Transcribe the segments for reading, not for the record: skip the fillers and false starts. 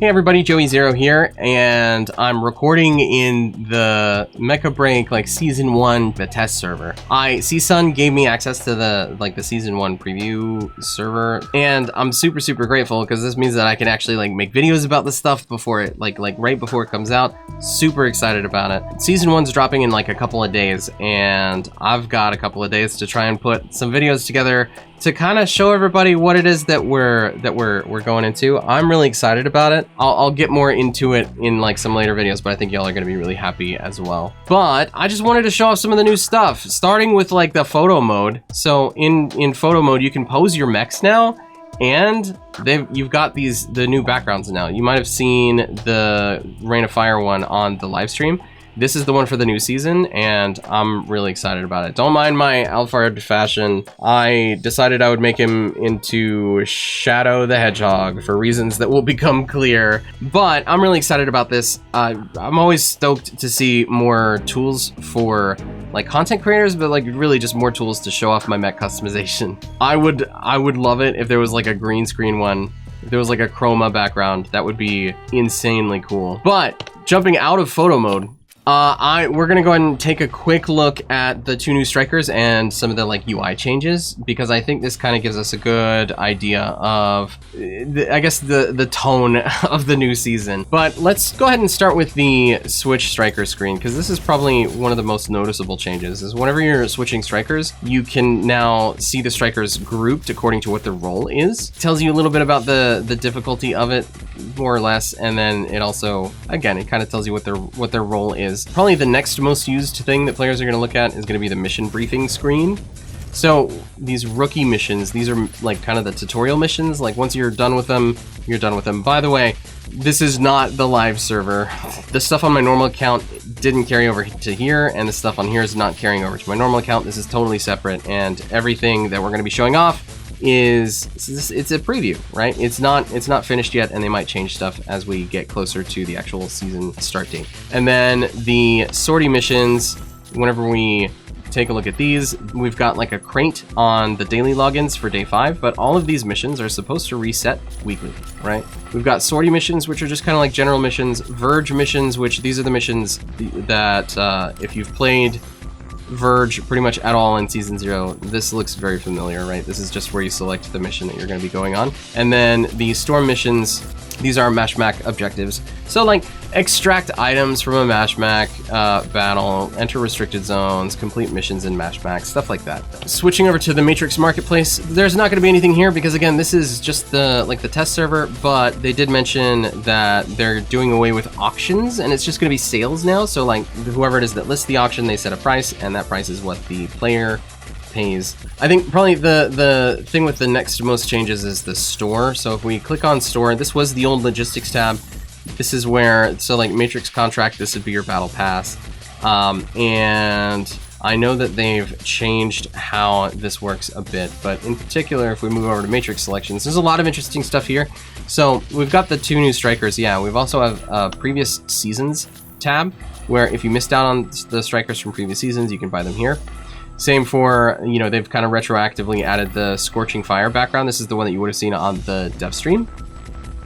Hey everybody, Joey Zero here, and I'm recording in the mechabreak like season 1 the test server. CSUN gave me access to the season 1 preview server, and I'm super grateful because this means that I can actually like make videos about this stuff before it like right before it comes out. Super excited about it. Season 1's dropping in like a couple of days, and I've got a couple of days to try and put some videos together to kind of show everybody what it is that we're going into. I'm really excited about it. I'll get more into it in like some later videos, but I think y'all are gonna be really happy as well. But I just wanted to show off some of the new stuff, starting with like the photo mode. So in photo mode, you can pose your mechs now, and you've got the new backgrounds now. You might have seen the Rain of Fire one on the live stream. This is the one for the new season, and I'm really excited about it. Don't mind my Alfred fashion. I decided I would make him into Shadow the Hedgehog for reasons that will become clear. But I'm really excited about this. I'm always stoked to see more tools for like content creators, but like really just more tools to show off my mech customization. I would love it if there was like a green screen one. If there was like a chroma background, that would be insanely cool. But jumping out of photo mode, we're gonna go ahead and take a quick look at the 2 new strikers and some of the like UI changes, because I think this kind of gives us a good idea of, I guess, the tone of the new season. But let's go ahead and start with the switch striker screen, because this is probably one of the most noticeable changes. Is whenever you're switching strikers, you can now see the strikers grouped according to what their role is. It tells you a little bit about the difficulty of it, more or less, and then it also, again, it kind of tells you what their role is. Probably the next most used thing that players are going to look at is going to be the mission briefing screen. So these rookie missions, these are like kind of the tutorial missions. Like once you're done with them, you're done with them. By the way, this is not the live server. The stuff on my normal account didn't carry over to here, and the stuff on here is not carrying over to my normal account. This is totally separate, and everything that we're going to be showing off it's a preview, right? It's not finished yet, and they might change stuff as we get closer to the actual season start date. And then the sortie missions, whenever we take a look at these, we've got like a crate on the daily logins for day 5, but all of these missions are supposed to reset weekly, right? We've got sortie missions, which are just kind of like general missions, Verge missions, which these are the missions that if you've played Verge pretty much at all in season 0, this looks very familiar, right? This is just where you select the mission that you're going to be going on. And then the storm missions, these are mechabreak objectives. So like extract items from a mechabreak battle, enter restricted zones, complete missions in mechabreak, stuff like that. Switching over to the Matrix Marketplace, there's not going to be anything here because again, this is just the test server, but they did mention that they're doing away with auctions and it's just going to be sales now. So like whoever it is that lists the auction, they set a price, and that price is what the player pays. I think probably the thing with the next most changes is the store. So if we click on store, this was the old logistics tab. This is where, so like Matrix contract, this would be your battle pass. And I know that they've changed how this works a bit, but in particular, if we move over to Matrix selections, there's a lot of interesting stuff here. So we've got the 2 new strikers. Yeah, we've also have a previous seasons tab, where if you missed out on the strikers from previous seasons, you can buy them here. Same for, you know, they've kind of retroactively added the Scorching Fire background. This is the one that you would have seen on the dev stream.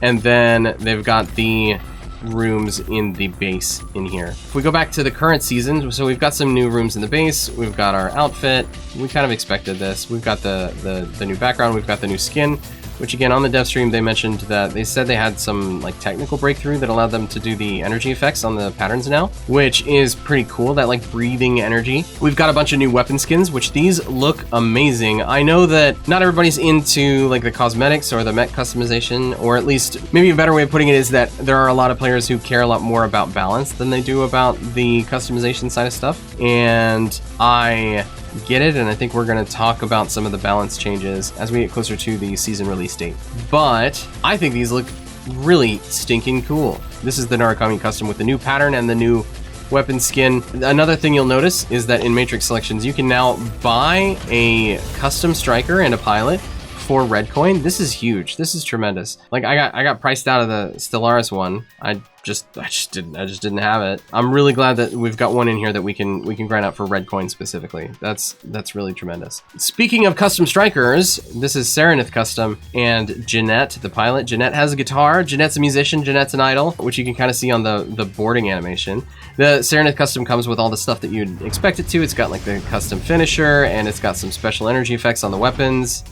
And then they've got the rooms in the base in here. If we go back to the current season, so we've got some new rooms in the base. We've got our outfit. We kind of expected this. We've got the new background. We've got the new skin, which again, on the dev stream, they mentioned that they said they had some like technical breakthrough that allowed them to do the energy effects on the patterns now, which is pretty cool, that like breathing energy. We've got a bunch of new weapon skins, which these look amazing. I know that not everybody's into like the cosmetics or the mech customization, or at least maybe a better way of putting it is that there are a lot of players who care a lot more about balance than they do about the customization side of stuff. And I get it, and I think we're going to talk about some of the balance changes as we get closer to the season release date. But I think these look really stinking cool. This is the Narukami custom with the new pattern and the new weapon skin. Another thing you'll notice is that in Matrix selections, you can now buy a custom striker and a pilot for red coin. This is huge. This is tremendous. Like I got priced out of the Stellaris one. I just didn't have it. I'm really glad that we've got one in here that we can grind out for red coin specifically. That's really tremendous. Speaking of custom strikers, this is Serenith custom and Jeanette, the pilot. Jeanette has a guitar. Jeanette's a musician. Jeanette's an idol, which you can kind of see on the boarding animation. The Serenith custom comes with all the stuff that you'd expect it to. It's got like the custom finisher, and it's got some special energy effects on the weapons.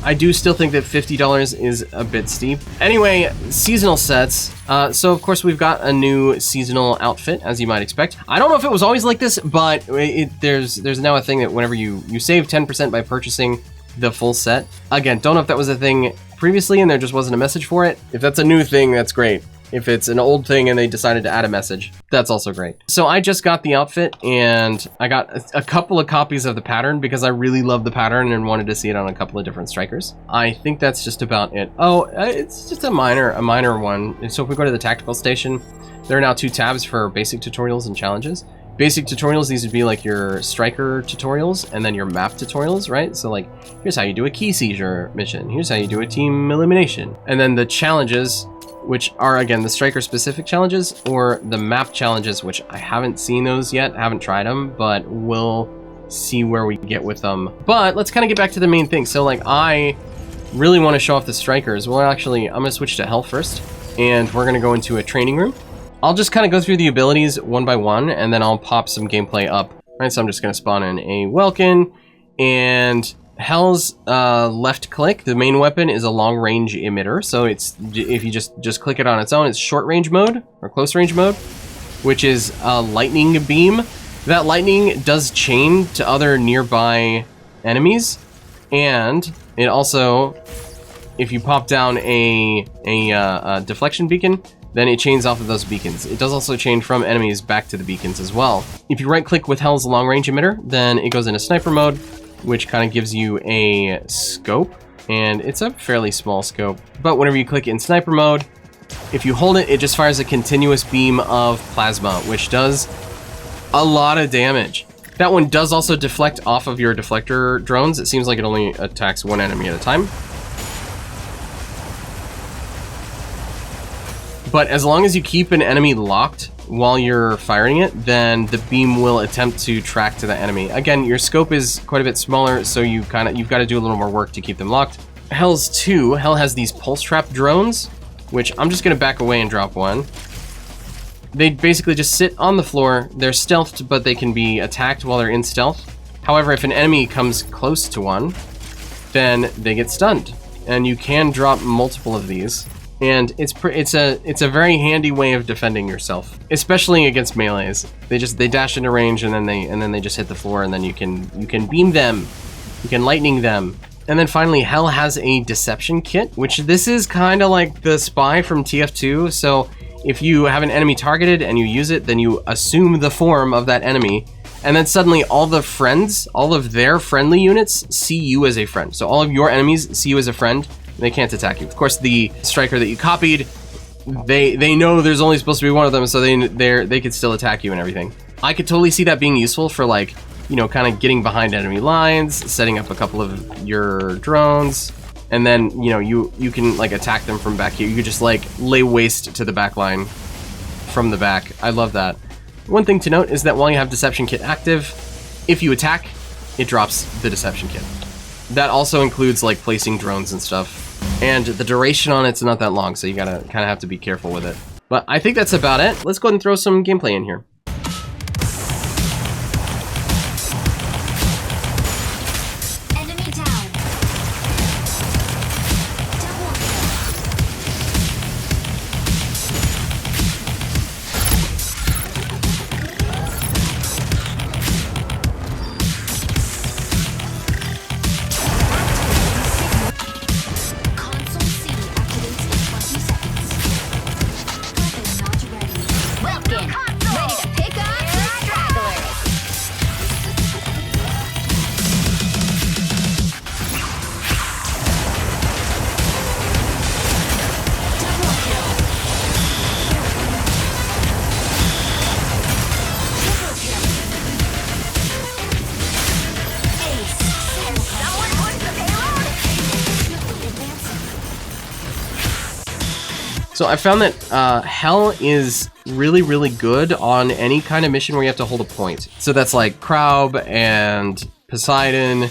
I do still think that $50 is a bit steep. Anyway, seasonal sets. So of course we've got a new seasonal outfit, as you might expect. I don't know if it was always like this, but there's now a thing that whenever you save 10% by purchasing the full set. Again, don't know if that was a thing previously and there just wasn't a message for it. If that's a new thing, that's great. If it's an old thing and they decided to add a message, that's also great. So I just got the outfit and I got a couple of copies of the pattern because I really love the pattern and wanted to see it on a couple of different strikers. I think that's just about it. Oh, it's just a minor one. And so if we go to the tactical station, there are now 2 tabs for basic tutorials and challenges. Basic tutorials, these would be like your striker tutorials and then your map tutorials, right? So like, here's how you do a key seizure mission. Here's how you do a team elimination. And then the challenges, which are, again, the striker-specific challenges or the map challenges, which I haven't seen those yet, haven't tried them, but we'll see where we get with them. But let's kind of get back to the main thing. So, like, I really want to show off the strikers. Well, actually, I'm going to switch to Hel first, and we're going to go into a training room. I'll just kind of go through the abilities one by one, and then I'll pop some gameplay up. Right, so I'm just going to spawn in a Welkin, and Hel's left click, the main weapon, is a long range emitter. So it's, if you just click it on its own, it's short range mode or close range mode, which is a lightning beam. That lightning does chain to other nearby enemies, and it also, if you pop down a deflection beacon, then it chains off of those beacons. It does also chain from enemies back to the beacons as well. If you right click with Hel's long range emitter, then it goes into sniper mode, which kind of gives you a scope, and it's a fairly small scope. But whenever you click in sniper mode, if you hold it, it just fires a continuous beam of plasma, which does a lot of damage. That one does also deflect off of your deflector drones. It seems like it only attacks one enemy at a time. But as long as you keep an enemy locked while you're firing it, then the beam will attempt to track to the enemy. Again, your scope is quite a bit smaller, so you've got to do a little more work to keep them locked. Hel has these pulse trap drones, which I'm just gonna back away and drop one. They basically just sit on the floor. They're stealthed, but they can be attacked while they're in stealth. However, if an enemy comes close to one, then they get stunned, and you can drop multiple of these. And it's a very handy way of defending yourself, especially against melees. They dash into range and then they just hit the floor, and then you can beam them, you can lightning them. And then finally, Hel has a deception kit, which this is kind of like the spy from TF2. So if you have an enemy targeted and you use it, then you assume the form of that enemy, and then suddenly all of their friendly units see you as a friend. So all of your enemies see you as a friend. They can't attack you. Of course, the striker that you copied, they know there's only supposed to be one of them, so they could still attack you and everything. I could totally see that being useful for, like, you know, kind of getting behind enemy lines, setting up a couple of your drones, and then, you know, you can like attack them from back here. You could just like lay waste to the back line from the back. I love that. One thing to note is that while you have Deception Kit active, if you attack, it drops the Deception Kit. That also includes like placing drones and stuff. And the duration on it's not that long, so you gotta kind of have to be careful with it. But I think that's about it. Let's go ahead and throw some gameplay in here. Enemy down. Console C activates in 20 seconds. Weapon not ready. Welcome. Ready to So I found that Hel is really, really good on any kind of mission where you have to hold a point. So that's like Kraub and Poseidon.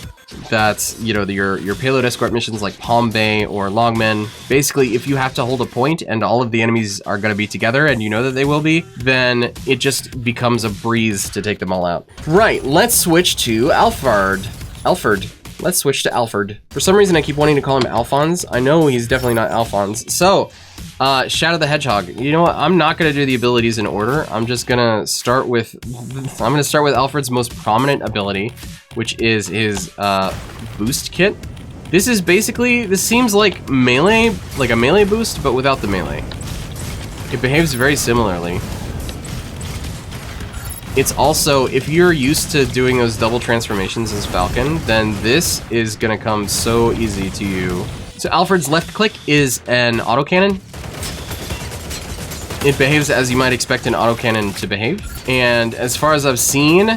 That's, you know, your payload escort missions like Palm Bay or Longmen. Basically, if you have to hold a point and all of the enemies are going to be together and you know that they will be, then it just becomes a breeze to take them all out. Right, let's switch to Alfred. Let's switch to Alfred. For some reason, I keep wanting to call him Alphonse. I know he's definitely not Alphonse. So, Shadow the Hedgehog. You know what? I'm not going to do the abilities in order. I'm just going to start with... Alfred's most prominent ability, which is his boost kit. This is basically... This seems like melee, like a melee boost, but without the melee. It behaves very similarly. It's also, if you're used to doing those double transformations as Falcon, then this is gonna come so easy to you. So Alfred's left click is an autocannon. It behaves as you might expect an autocannon to behave. And as far as I've seen,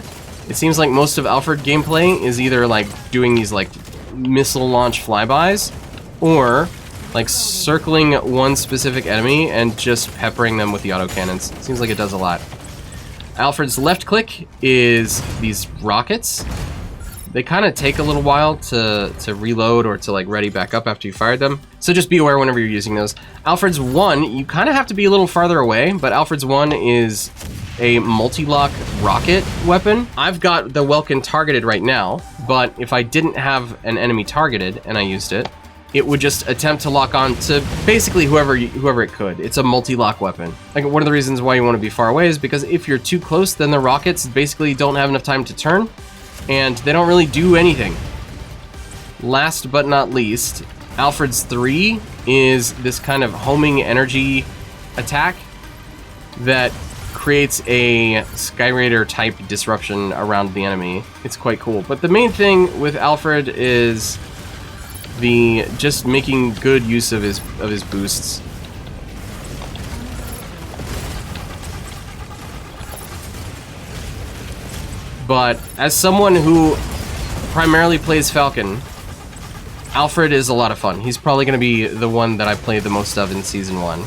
it seems like most of Alfred gameplay is either like doing these like missile launch flybys, or like circling one specific enemy and just peppering them with the autocannons. Seems like it does a lot. Alfred's left click is these rockets. They kind of take a little while to reload or to like ready back up after you fired them. So just be aware whenever you're using those. Alfred's 1, you kind of have to be a little farther away, but Alfred's 1 is a multi-lock rocket weapon. I've got the Welkin targeted right now, but if I didn't have an enemy targeted and I used it, it would just attempt to lock on to basically whoever it could. It's a multi-lock weapon. Like, one of the reasons why you want to be far away is because if you're too close, then the rockets basically don't have enough time to turn, and they don't really do anything. Last but not least, Alfred's 3 is this kind of homing energy attack that creates a Sky Raider type disruption around the enemy. It's quite cool. But the main thing with Alfred is the just making good use of his boosts. But as someone who primarily plays Falcon, Alfred is a lot of fun. He's probably going to be the one that I play the most of in Season 1.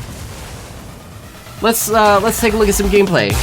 Let's take a look at some gameplay.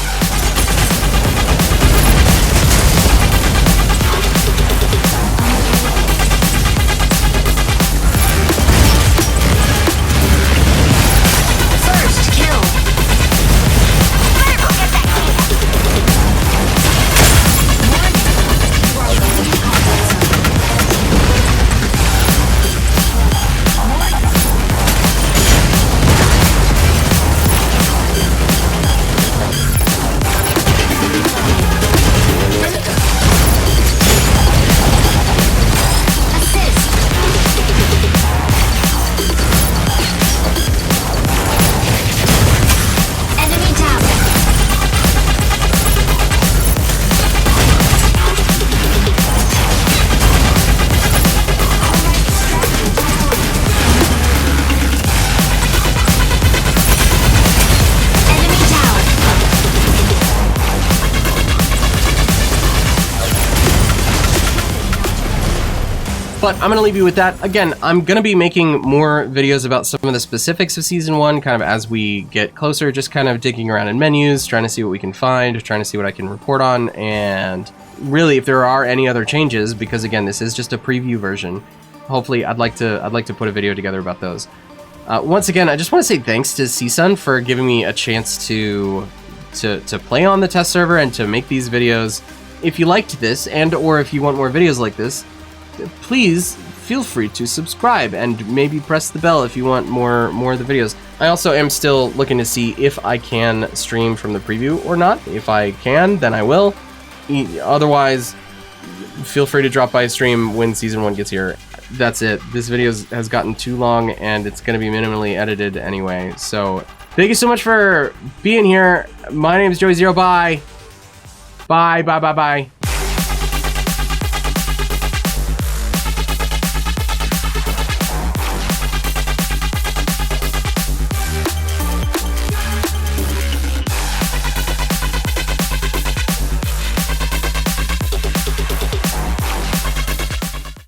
But I'm going to leave you with that. Again, I'm going to be making more videos about some of the specifics of Season 1, kind of as we get closer, just kind of digging around in menus, trying to see what we can find, trying to see what I can report on, and really if there are any other changes, because again, this is just a preview version. Hopefully, I'd like to put a video together about those. Once again, I just want to say thanks to CSUN for giving me a chance to play on the test server and to make these videos. If you liked this, and or if you want more videos like this, please feel free to subscribe and maybe press the bell if you want more of the videos. I also am still looking to see if I can stream from the preview or not. If I can, then I will. Otherwise, feel free to drop by a stream when Season 1 gets here. That's it. This video has gotten too long and it's going to be minimally edited anyway. So thank you so much for being here. My name is Joey Zero. Bye. Bye.